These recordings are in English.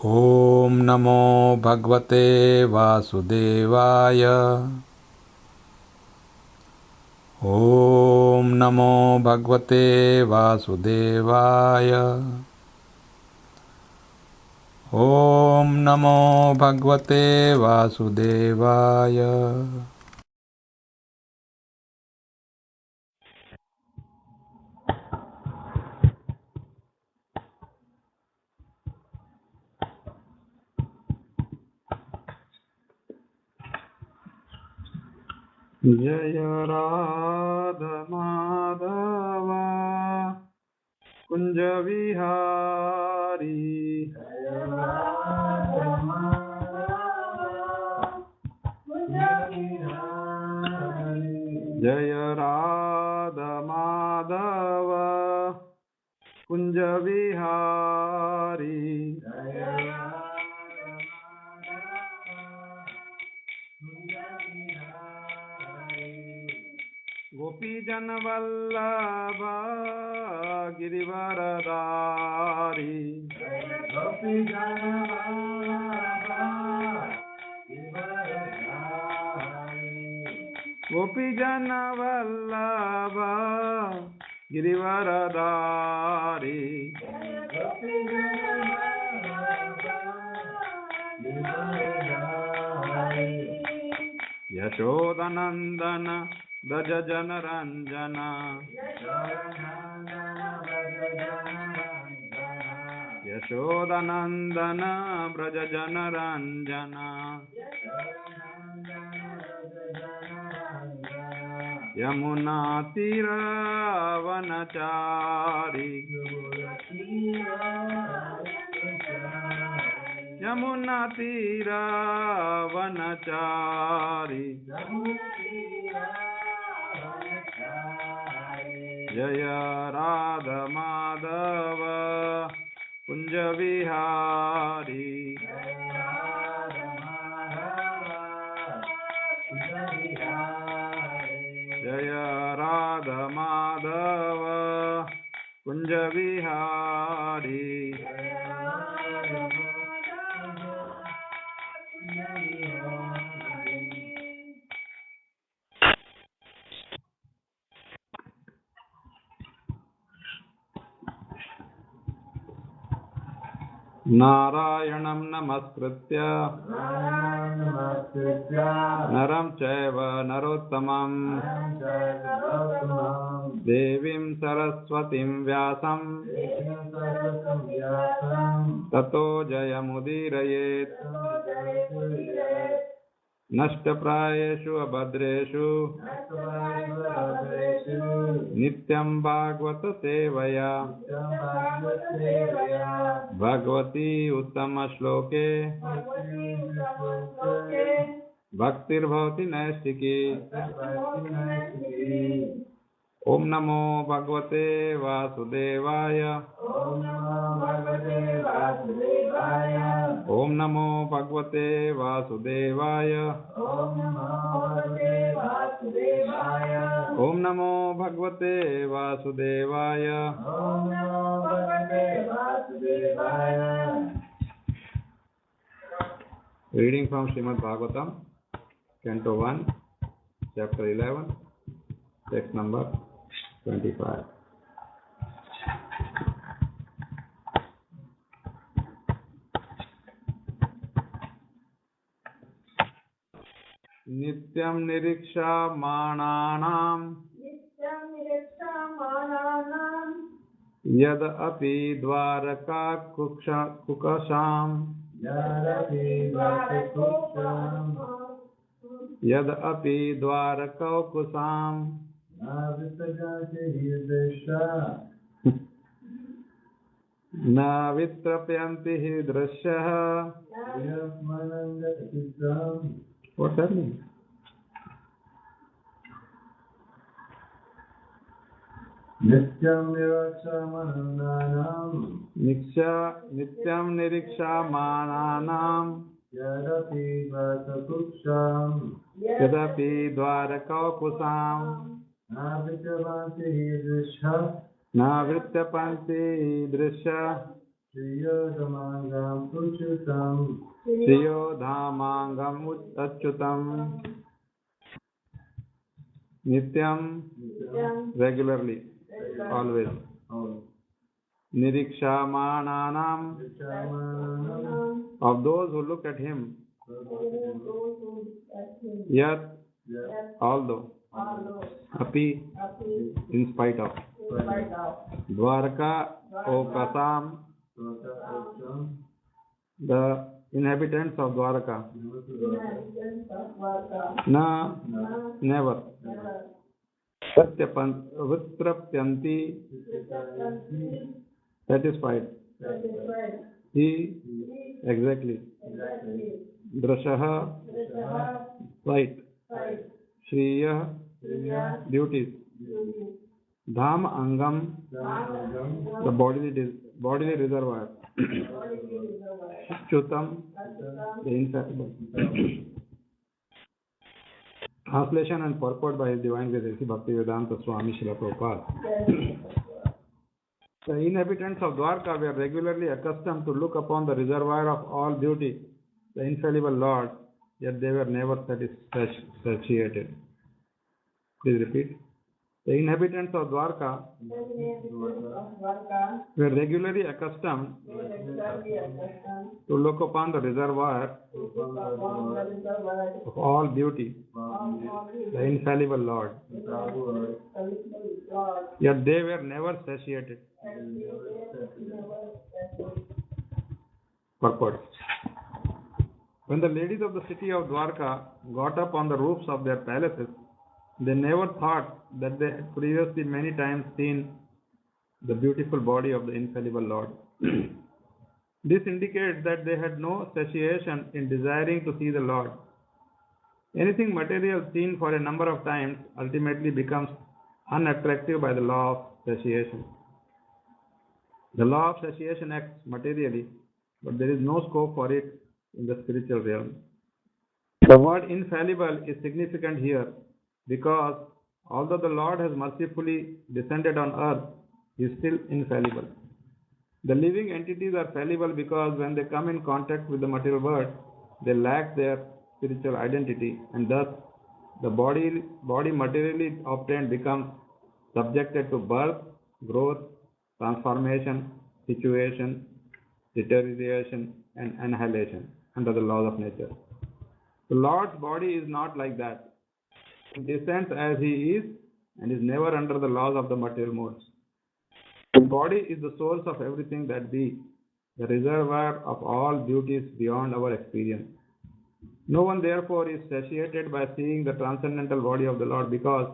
ॐ नमो भगवते वासुदेवाय। ॐ नमो भगवते वासुदेवाय। ॐ नमो भगवते वासुदेवाय। जय राधा माधव कुंज विहारी। जय राधा माधव कुंज विहारी। गोपी जन वल्लभ गिरिवरदारी। गोपी जन गोपी जन वल्लभ गिरिवरदारी। यशोदनंदन ब्रज जन रंजन। यशोदनंदन ब्रज जन रंजन। यमुना तीर वनचारी। यमुना तीर वनचारी। जय राधा माधव कुंज विहारी। जय राधा माधव कुंज विहारी। नारायणं नमस्कृत्य नरं चैव नरोत्तमं देवीं सरस्वतीं व्यासं ततो जयमुदीरयेत्। नष्टप्रायेषु अभद्रेषु नित्यं भागवत सेवया। भगवती उत्तम श्लोके भक्तिर्भवति नैष्ठिकी। ओम नमो भगवते वासुदेवाय। ओम नमो भगवते वासुदेवाय। ओम नमो भगवते वासुदेवाय। Reading from Srimad Bhagavatam, Canto 1, Chapter 11, text number 25. नित्यं निरीक्षमाणानां यद अपि द्वारका कुक्षाम्। यद अपि द्वारकौकुसाम्। न वित्रप्यन्ति हि दृश्यः। What's happening? नित्यं निरीक्षमाणानां यदपि द्वारकौकुसाम्। न वित्यपन्ति दृश्य Shriyodhamangam Uchutam. Shriyodhamangam Achyutam. Nityam, regularly, always. Nirikshamananam, of those who look at him. Yat, although. Api, in spite of. Dwarka, Okasam, the inhabitants of Dwaraka. Na, never. Vitrapyanti, satisfied. He, exactly. Drashaha, sight. Shriya, duties. Dham Angam, the bodily reservoir. Chutam, the ineffable. Translation and purport by His Divine Grace Bhaktivedanta Swami Srila Prabhupada. The inhabitants of Dwarka were regularly accustomed to look upon the reservoir of all beauty, the infallible Lord, yet they were never satiated. Please repeat. The inhabitants of Dwarka were regularly accustomed to look upon the reservoir of all beauty, the infallible Lord. Yet they were never satiated. Purport. When the ladies of the city of Dwarka got up on the roofs of their palaces, they never thought that they had previously many times seen the beautiful body of the infallible Lord. This indicates that they had no satiation in desiring to see the Lord. Anything material seen for a number of times ultimately becomes unattractive by the law of satiation. The law of satiation acts materially, but there is no scope for it in the spiritual realm. The word infallible is significant here because although the Lord has mercifully descended on earth, He is still infallible. The living entities are fallible because when they come in contact with the material world, they lack their spiritual identity, and thus the body materially obtained becomes subjected to birth, growth, transformation, situation, deterioration, and annihilation under the laws of nature. The Lord's body is not like that. He descends as He is and is never under the laws of the material modes. The body is the source of everything that be, the reservoir of all beauties beyond our experience. No one therefore is satiated by seeing the transcendental body of the Lord because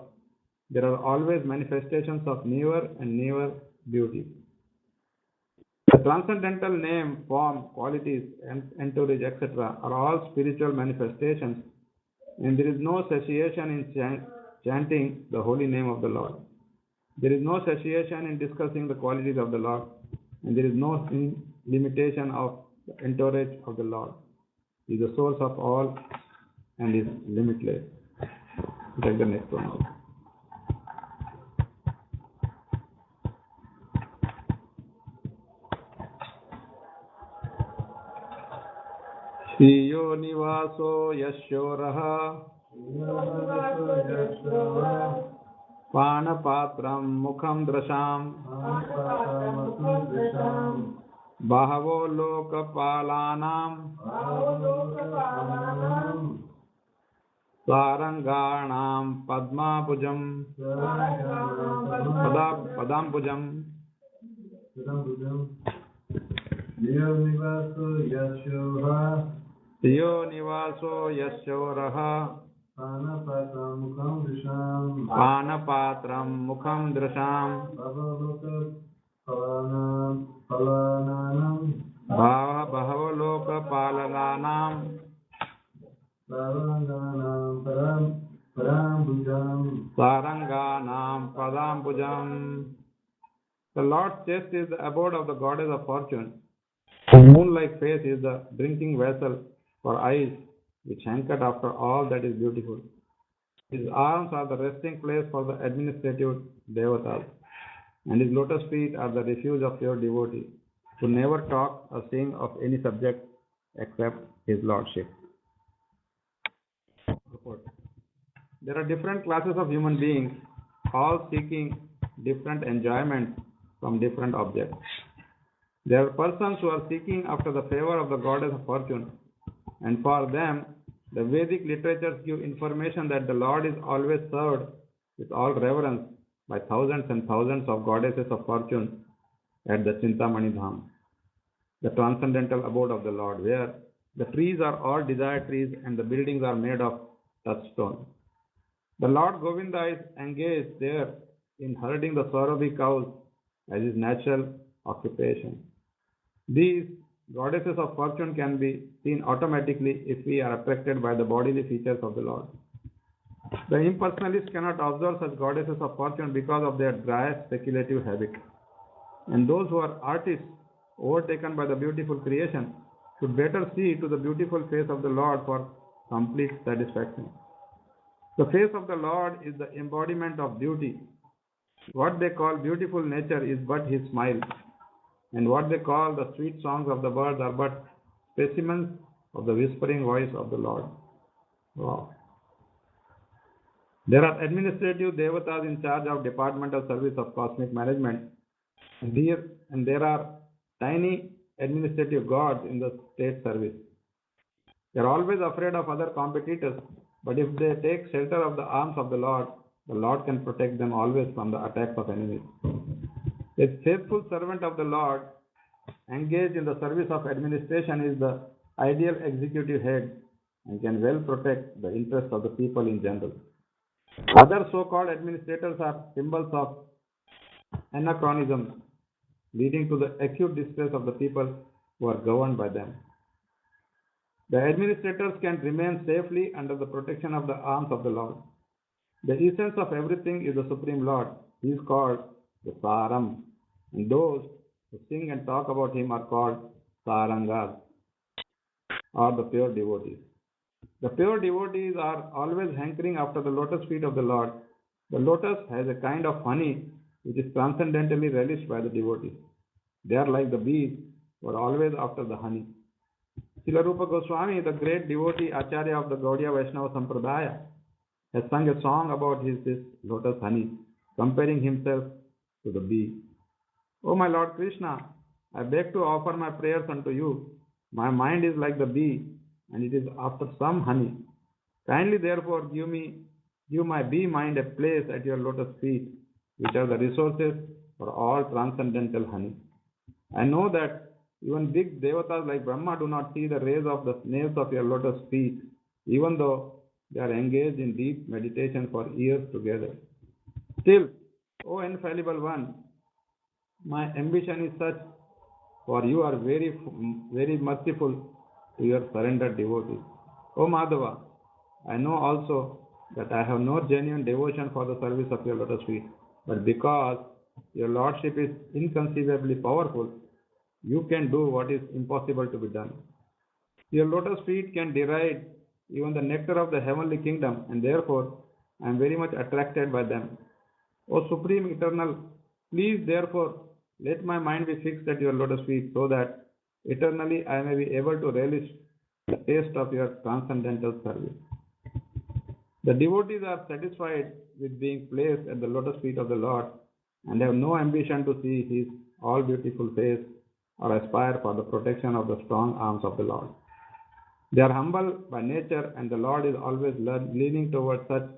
there are always manifestations of newer and newer beauty. The transcendental name, form, qualities, entourage, etc. are all spiritual manifestations, and there is no satiation in chanting the holy name of the Lord. There is no satiation in discussing the qualities of the Lord, and there is no limitation of the entourage of the Lord. He is the source of all and is limitless. Take the next one. Shriyo nivaso yashoraha Panapatram mukham drasham Bahavo lokapalanam Saranganam padmapujam Padampujam Diyo nivaso yashoraha Panapatram mukham drasham Bahava palanam Saranganam Padampujam. The Lord's chest is the abode of the goddess of fortune. His moon-like face is the drinking vessel for eyes which hanker after all that is beautiful. His arms are the resting place for the administrative devatas, and his lotus feet are the refuge of pure devotees. who never talk or sing of any subject except his lordship. Report. There are different classes of human beings, all seeking different enjoyment from different objects. There are persons who are seeking after the favor of the goddess of fortune, and for them, the Vedic literatures give information that the Lord is always served with all reverence by thousands and thousands of goddesses of fortune at the Chintamani Dham, the transcendental abode of the Lord, where the trees are all desire trees and the buildings are made of touchstone. The Lord Govinda is engaged there in herding the Saurabi cows as his natural occupation. These goddesses of fortune can be seen automatically if we are attracted by the bodily features of the Lord. The impersonalists cannot observe such goddesses of fortune because of their dry speculative habit. And those who are artists overtaken by the beautiful creation should better see to the beautiful face of the Lord for complete satisfaction. The face of the Lord is the embodiment of beauty. What they call beautiful nature is but his smile, and what they call the sweet songs of the birds are but specimens of the whispering voice of the Lord. Wow. There are administrative devatas in charge of departmental service of cosmic management, and there are tiny administrative gods in the state service. They are always afraid of other competitors, but if they take shelter of the arms of the Lord can protect them always from the attacks of enemies. A faithful servant of the Lord engaged in the service of administration is the ideal executive head and can well protect the interests of the people in general. Other so-called administrators are symbols of anachronism, leading to the acute distress of the people who are governed by them. The administrators can remain safely under the protection of the arms of the Lord. The essence of everything is the Supreme Lord. He is called the Saram, and those who sing and talk about him are called Sarangas, or the pure devotees. The pure devotees are always hankering after the lotus feet of the Lord. The lotus has a kind of honey which is transcendently relished by the devotees. They are like the bees who are always after the honey. Srila Rupa Goswami, the great devotee Acharya of the Gaudiya Vaishnava Sampradaya, has sung a song about this lotus honey, comparing himself to the bee. O my Lord Krishna, I beg to offer my prayers unto you. My mind is like the bee, and it is after some honey. Kindly therefore give my bee mind a place at your lotus feet, which are the resources for all transcendental honey. I know that even big devatas like Brahma do not see the rays of the nails of your lotus feet, even though they are engaged in deep meditation for years together. Still, O infallible one, my ambition is such, for you are very, very merciful to your surrendered devotees. O Madhava, I know also that I have no genuine devotion for the service of your lotus feet, but because your Lordship is inconceivably powerful, you can do what is impossible to be done. Your lotus feet can deride even the nectar of the heavenly kingdom, and therefore I am very much attracted by them. O Supreme Eternal, please therefore let my mind be fixed at your lotus feet, so that eternally I may be able to relish the taste of your transcendental service. The devotees are satisfied with being placed at the lotus feet of the Lord and have no ambition to see his all beautiful face or aspire for the protection of the strong arms of the Lord. They are humble by nature, and the Lord is always leaning towards such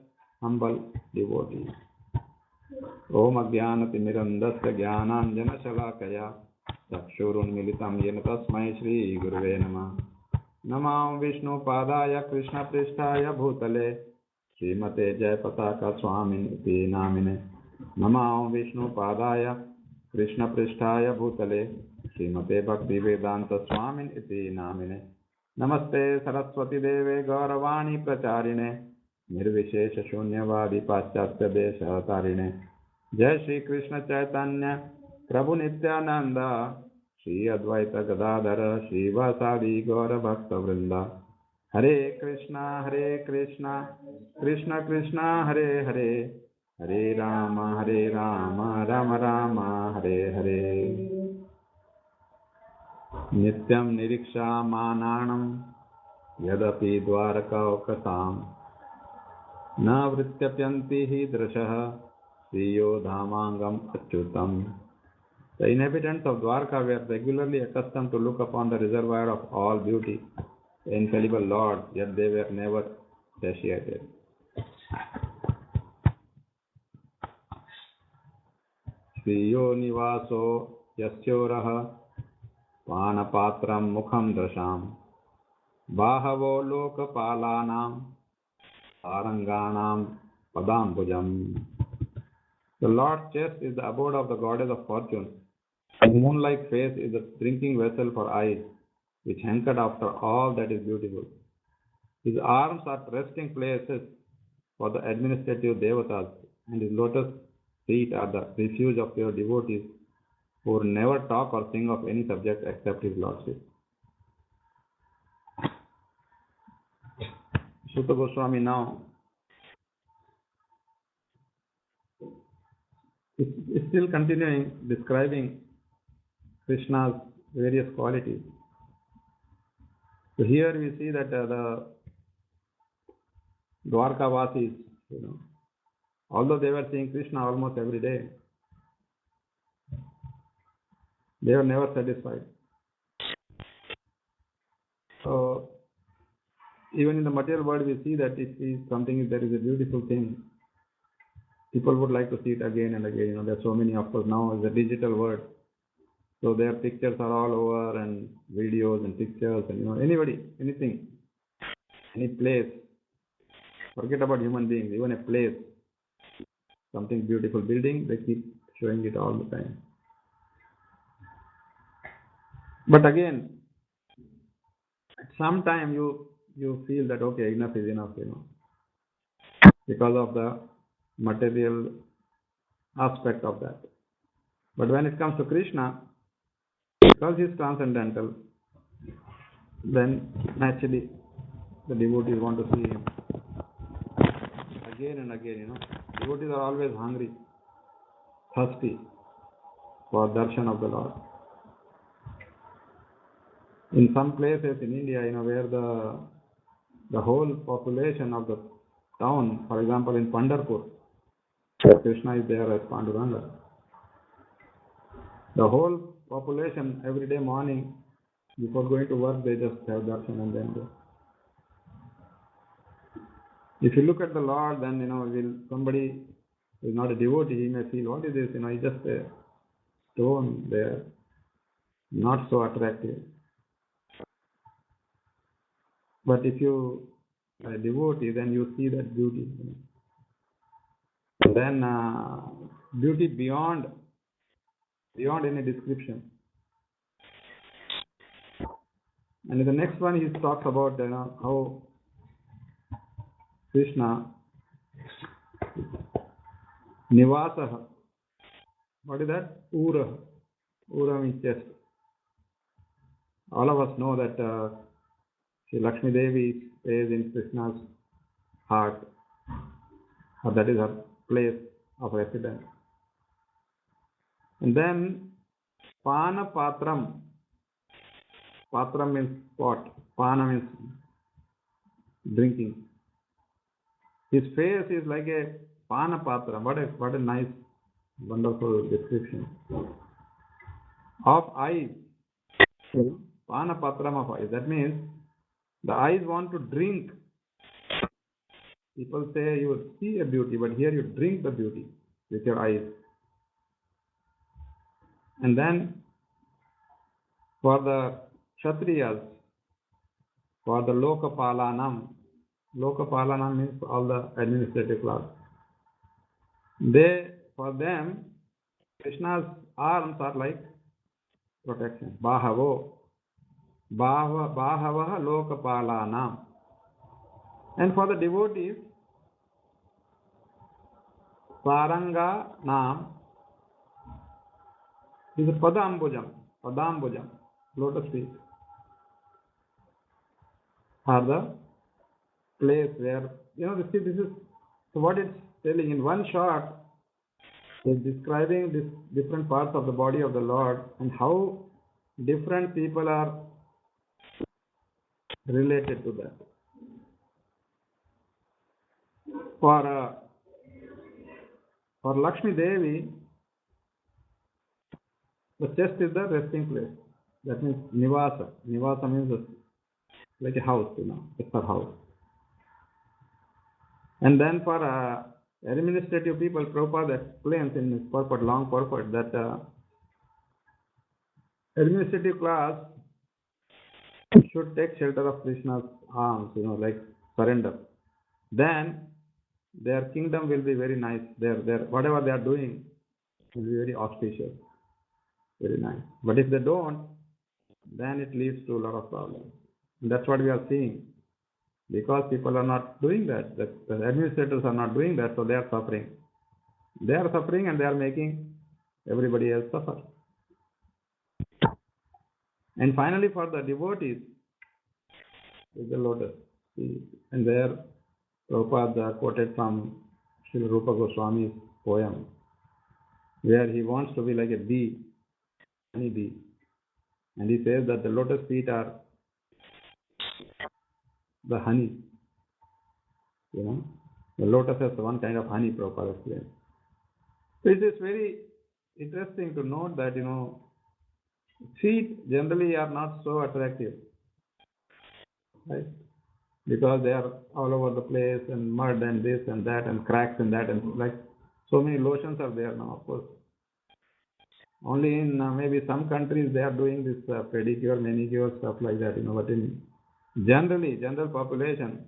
humble devotees. Om Ajnanatimirandasya Jnananjana Shalakaya Chakshurunmilitam Yena Tasmai Shri Gurave Namah. Namam Vishnu Padaya Krishna Prishtaya Bhutale Srimate Jayapataka Swamin Iti Namine. Namam Vishnu Padaya Krishna Prishtaya Bhutale Srimate Bhakti Vedanta Swamin Iti Namine. Namaste Saraswati Deve Gauravani Pracharine Nirvishesha Shunyavadi Paschatya Desha Tarine. Jai Shri Krishna Chaitanya Prabhu Nityananda Shri Advaita Gadadhara Shri Vasadi Gaura Bhakta Vrinda. Hare Krishna Krishna Krishna Hare Hare, Hare Rama Rama Rama Hare Hare. Nityam niriksha mananam yadapi dvarakaukasam na vrityapyanti hi drashah siyo dhamangam achyutam. The inhabitants of Dwarka were regularly accustomed to look upon the reservoir of all beauty, the infallible Lord, yet they were never satiated. Sriyo nivaso yasyoraha panapatram mukham drasham bahavo lokapalanam saranganam padambujam. The Lord's chest is the abode of the goddess of fortune. His moon-like face is a drinking vessel for eyes, which hankered after all that is beautiful. His arms are resting places for the administrative devatas, and his lotus feet are the refuge of pure devotees who would never talk or sing of any subject except his lordship. Sutta Goswami now is still continuing describing Krishna's various qualities. So here we see that the Dwarkavasis, although they were seeing Krishna almost every day, they were never satisfied. So even in the material world, we see that if there is a beautiful thing, people would like to see it again and again. There are so many, of course, now is a digital world. So their pictures are all over, and videos and pictures, and anybody, anything, any place. Forget about human beings, even a place, something beautiful building, they keep showing it all the time. But again, at some time you feel that okay, enough is enough, because of the material aspect of that. But when it comes to Krishna, because he is transcendental, then naturally the devotees want to see him again and again. Devotees are always hungry, thirsty for darshan of the Lord. In some places in India, where the whole population of the town, for example in Pandharpur, where Krishna is there as Panduranga, the whole population every day morning before going to work, they just have darshan and then go. If you look at the Lord, then somebody who is not a devotee, he may feel, what is this? He's just a stone there, not so attractive. But if you are a devotee, then you see that beauty. Then beauty beyond any description. And in the next one, he talks about how Krishna Nivasaha. What is that? Ura. Ura means chest. All of us know that Sri Lakshmi Devi stays in Krishna's heart. Or that is her place of residence. And then Pana Patram. Patram means pot. Pana means drinking. His face is like a Pana Patram. What a nice, wonderful description. Of eyes. Pana Patram of eyes. That means the eyes want to drink. People say you see a beauty, but here you drink the beauty with your eyes. And then for the Kshatriyas, for the Lokapalanam means all the administrative class. For them, Krishna's arms are like protection. Bahavaha Lokapalanam. And for the devotees, Saranga Nam is a Padambujam, lotus feet, are the place where, this is, so what it's telling in one shot, is describing these different parts of the body of the Lord and how different people are related to that. For Lakshmi Devi, the chest is the resting place. That means Nivasa. Nivasa means like a house, it's her house. And then for administrative people, Prabhupada explains in his purport, long purport, that administrative class should take shelter of Krishna's arms, like surrender. Then their kingdom will be very nice. Their whatever they are doing will be very auspicious, very nice. But if they don't, then it leads to a lot of problems. And that's what we are seeing. Because people are not doing that, the administrators are not doing that, so they are suffering. They are suffering and they are making everybody else suffer. And finally, for the devotees, is the lotus. And there, Prabhupada quoted from Srila Rupa Goswami's poem, where he wants to be like a bee, honey bee. And he says that the lotus feet are the honey. The lotus has one kind of honey, Prabhupada explained. So it is very interesting to note that, feet generally are not so attractive, right? Because they are all over the place and mud and this and that and cracks and that, and like so many lotions are there now, of course. Only in maybe some countries they are doing this pedicure, manicure, stuff like that, but in general population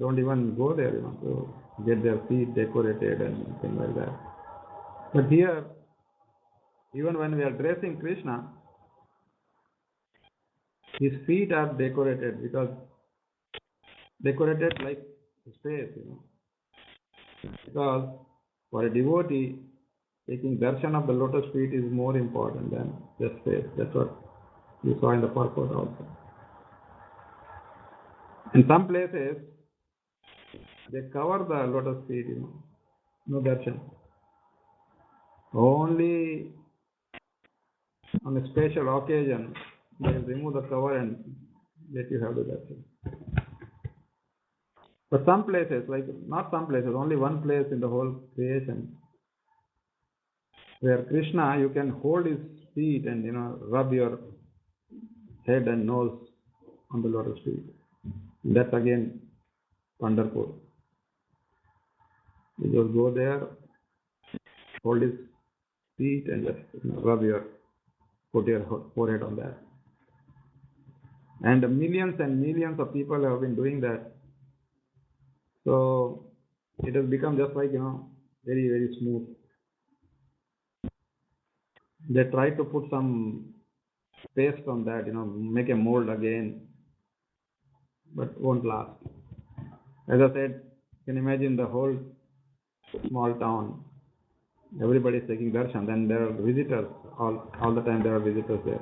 don't even go there, to get their feet decorated and things like that. But here, even when we are dressing Krishna, his feet are decorated, because decorated like space, because for a devotee, taking darshan of the lotus feet is more important than the space. That's what we saw in the purport also. In some places, they cover the lotus feet, no darshan. Only on a special occasion, they will remove the cover and let you have the darshan. But some places, not some places, only one place in the whole creation, where Krishna, you can hold his feet and, rub your head and nose on the lotus feet. That's again Pandharpur. You just go there, hold his feet and just put your forehead on that. And millions of people have been doing that. So it has become just like, very, very smooth. They try to put some paste on that, make a mold again, but won't last. As I said, you can imagine the whole small town, everybody is taking darshan, then there are visitors, all the time there are visitors there.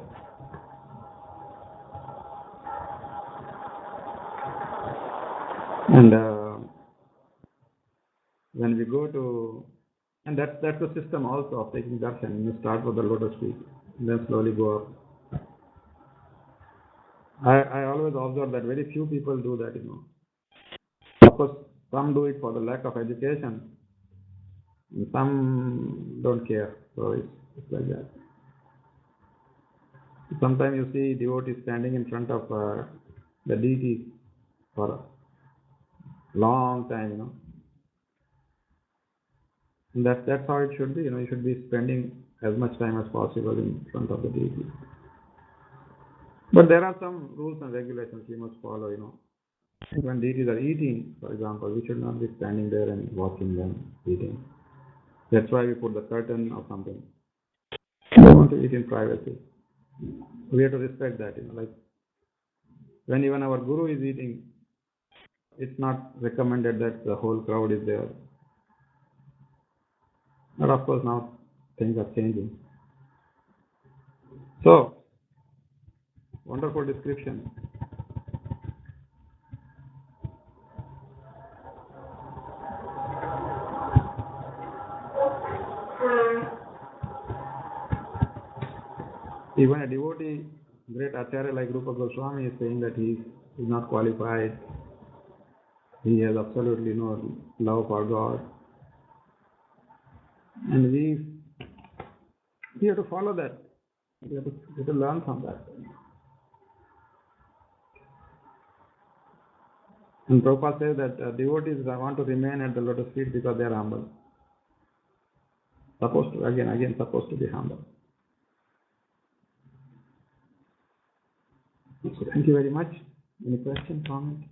And when we go to, and that's the system also of taking darshan. You start with the lotus feet, and then slowly go up. I always observe that very few people do that, Of course, some do it for the lack of education, and some don't care. So it's like that. Sometimes you see devotees standing in front of the deity for a long time, And that's how it should be, You should be spending as much time as possible in front of the deity. But there are some rules and regulations we must follow, When deities are eating, for example, we should not be standing there and watching them eating. That's why we put the curtain or something. We want to eat in privacy. We have to respect that, Like when even our guru is eating, it's not recommended that the whole crowd is there. But of course now things are changing. So, wonderful description. Even a devotee, great Acharya like Rupa Goswami is saying that he is not qualified. He has absolutely no love for God. And we have to follow that. We have to learn from that. And Prabhupada says that devotees want to remain at the lotus feet because they are humble. Supposed to be humble. So thank you very much. Any question, comment?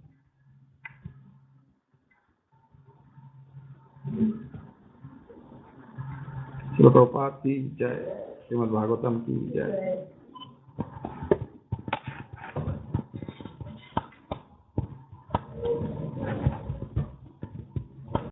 Srila Prabhupada ki jai. Srimad Bhagavatam ki jai.